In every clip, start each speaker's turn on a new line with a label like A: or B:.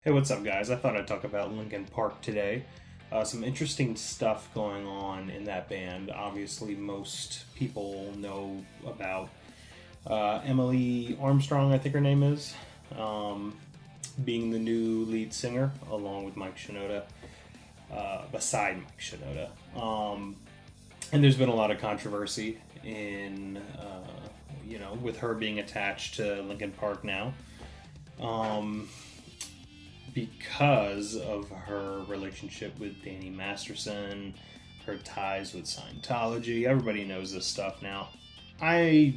A: Hey, what's up, guys? I thought I'd talk about Linkin Park today. Some interesting stuff going on in that band. Obviously, most people know about Emily Armstrong, I think her name is, um, being the new lead singer, along with Mike Shinoda, beside Mike Shinoda. And there's been a lot of controversy with her being attached to Linkin Park now. Um, because of her relationship with Danny Masterson, her ties with Scientology. Everybody knows this stuff now. I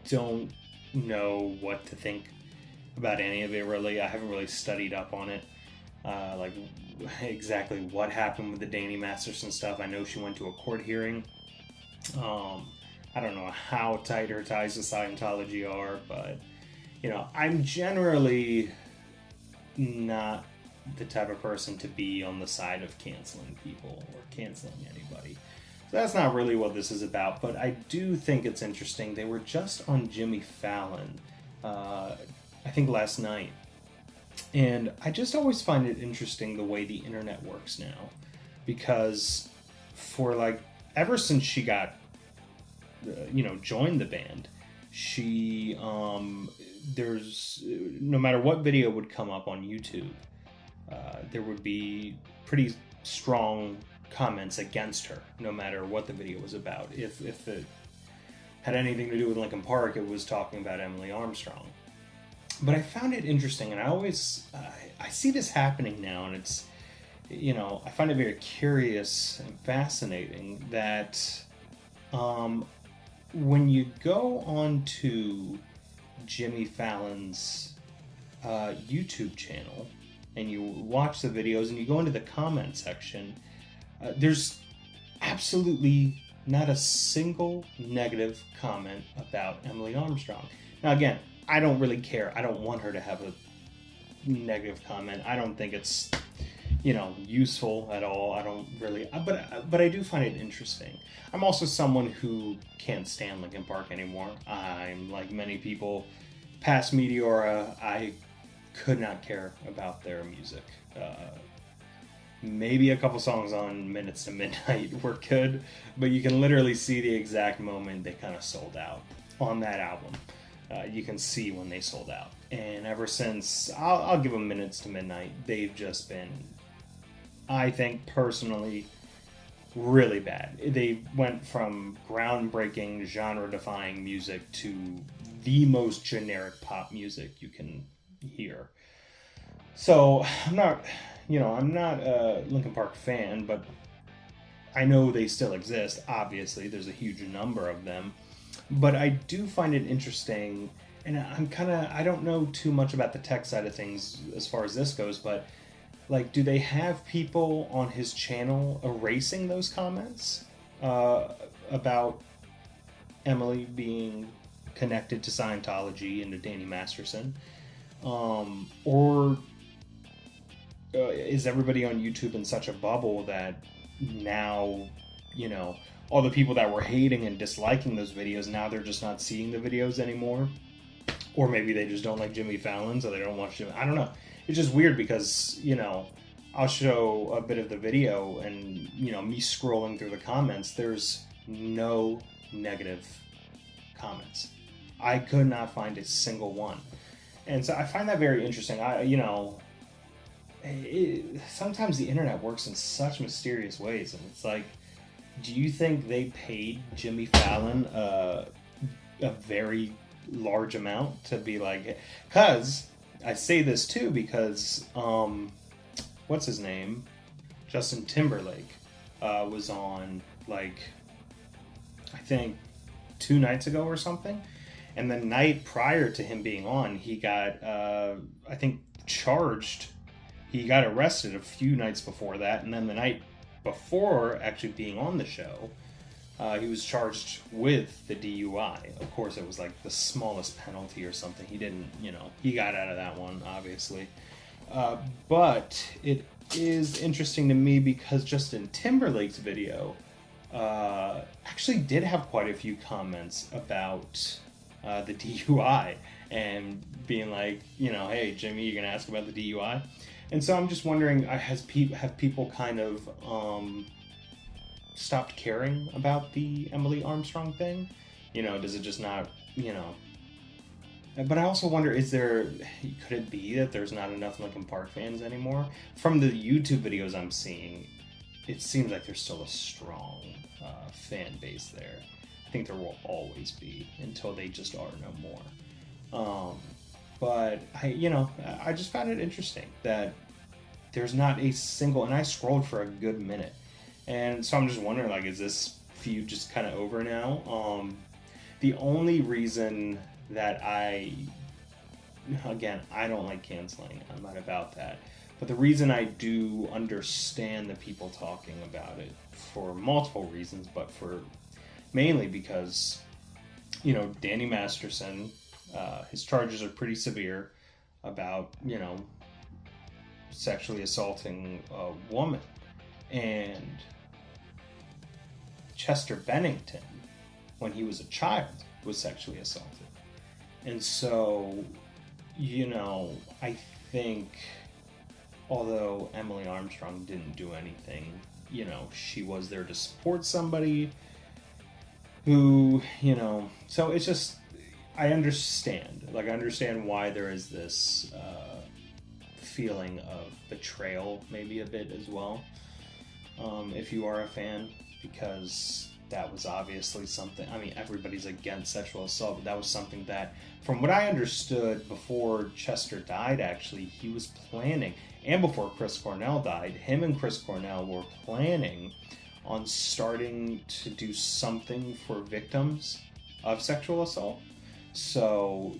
A: don't know what to think about any of it, really. I haven't really studied up on it. Like exactly what happened with the Danny Masterson stuff. I know she went to a court hearing. I don't know how tight her ties to Scientology are, but I'm generally not the type of person to be on the side of canceling people or canceling anybody. So that's not really what this is about, but I do think it's interesting. They were just on Jimmy Fallon, I think last night, and I just always find it interesting the way the internet works now, because for like ever since she got, joined the band, she there's no matter what video would come up on YouTube, there would be pretty strong comments against her, no matter what the video was about. If it had anything to do with Linkin Park, it was talking about Emily Armstrong. But I found it interesting, and I see this happening now, and it's I find it very curious and fascinating that when you go on to Jimmy Fallon's YouTube channel and you watch the videos and you go into the comment section, there's absolutely not a single negative comment about Emily Armstrong. Now, again, I don't really care. I don't want her to have a negative comment. I don't think it's useful at all. I don't really, but I do find it interesting. I'm also someone who can't stand Linkin Park anymore. I'm like many people past Meteora. I could not care about their music. Maybe a couple songs on Minutes to Midnight were good, but you can literally see the exact moment they kind of sold out on that album. You can see when they sold out, and ever since, I'll give them Minutes to Midnight. They've just been, I think personally, really bad. They went from groundbreaking, genre-defying music to the most generic pop music you can hear. So I'm not a Linkin Park fan, but I know they still exist. Obviously, there's a huge number of them, but I do find it interesting, and I don't know too much about the tech side of things as far as this goes, but like, do they have people on his channel erasing those comments about Emily being connected to Scientology and to Danny Masterson? Or is everybody on YouTube in such a bubble that now, all the people that were hating and disliking those videos, now they're just not seeing the videos anymore? Or maybe they just don't like Jimmy Fallon, so they don't watch Jimmy. I don't know. It's just weird because, I'll show a bit of the video and, me scrolling through the comments, there's no negative comments. I could not find a single one. And so I find that very interesting. Sometimes the internet works in such mysterious ways, and it's like, do you think they paid Jimmy Fallon a very large amount to be like, because I say this too because what's his name, Justin Timberlake, was on, like, I think 2 nights ago or something, and the night prior to him being on, he got I think charged. He got arrested a few nights before that, and then the night before actually being on the show, he was charged with the DUI. Of course, it was like the smallest penalty or something. He didn't, he got out of that one, obviously. But it is interesting to me because Justin Timberlake's video actually did have quite a few comments about the DUI. and being like, hey, Jimmy, you're gonna ask about the DUI. And so I'm just wondering, have people kind of stopped caring about the Emily Armstrong thing? Does it just not, But I also wonder, could it be that there's not enough Linkin Park fans anymore? From the YouTube videos I'm seeing, it seems like there's still a strong fan base there. I think there will always be until they just are no more. But I just found it interesting that there's not a single, and I scrolled for a good minute. And so I'm just wondering, like, is this feud just kind of over now? The only reason that I don't like canceling. I'm not about that. But the reason I do understand the people talking about it, for multiple reasons, but mainly because, Danny Masterson, his charges are pretty severe about, sexually assaulting a woman. And Chester Bennington, when he was a child, was sexually assaulted. And so, I think, although Emily Armstrong didn't do anything, she was there to support somebody who, so it's just, I understand why there is this feeling of betrayal, maybe a bit as well, if you are a fan, because that was obviously something. I mean, everybody's against sexual assault, but that was something that, from what I understood, before Chester died, actually, he was planning, and before Chris Cornell died, him and Chris Cornell were planning on starting to do something for victims of sexual assault. So,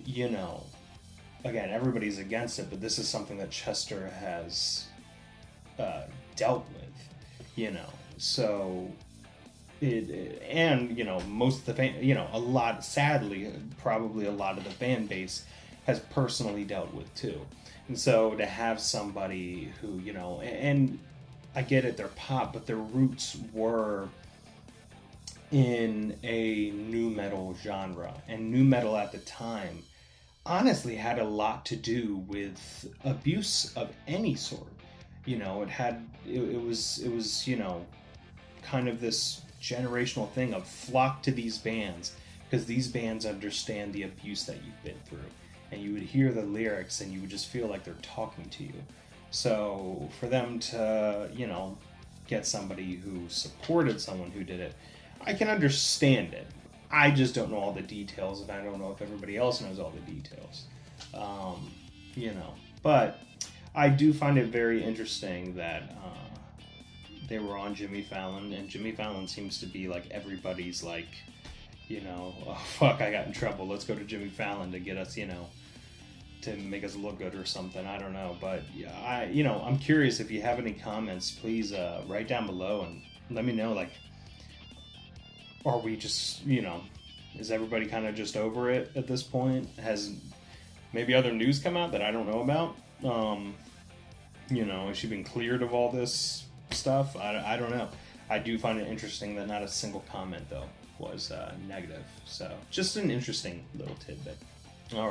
A: again, everybody's against it, but this is something that Chester has dealt with, so... most of the fan, sadly, probably a lot of the fan base has personally dealt with too. And so to have somebody who, and I get it, they're pop, but their roots were in a nu metal genre. And nu metal at the time honestly had a lot to do with abuse of any sort. It was kind of this generational thing of flock to these bands because these bands understand the abuse that you've been through, and you would hear the lyrics and you would just feel like they're talking to you. So for them to get somebody who supported someone who did it, I can understand it. I just don't know all the details, and I don't know if everybody else knows all the details. But I do find it very interesting that they were on Jimmy Fallon, and Jimmy Fallon seems to be like everybody's like, oh fuck, I got in trouble, let's go to Jimmy Fallon to get us, to make us look good or something. I don't know, but I'm curious. If you have any comments, please write down below and let me know, like, are we just, is everybody kind of just over it at this point? Has maybe other news come out that I don't know about? Has she been cleared of all this stuff? I don't know. I do find it interesting that not a single comment, though, was negative. So just an interesting little tidbit. All right.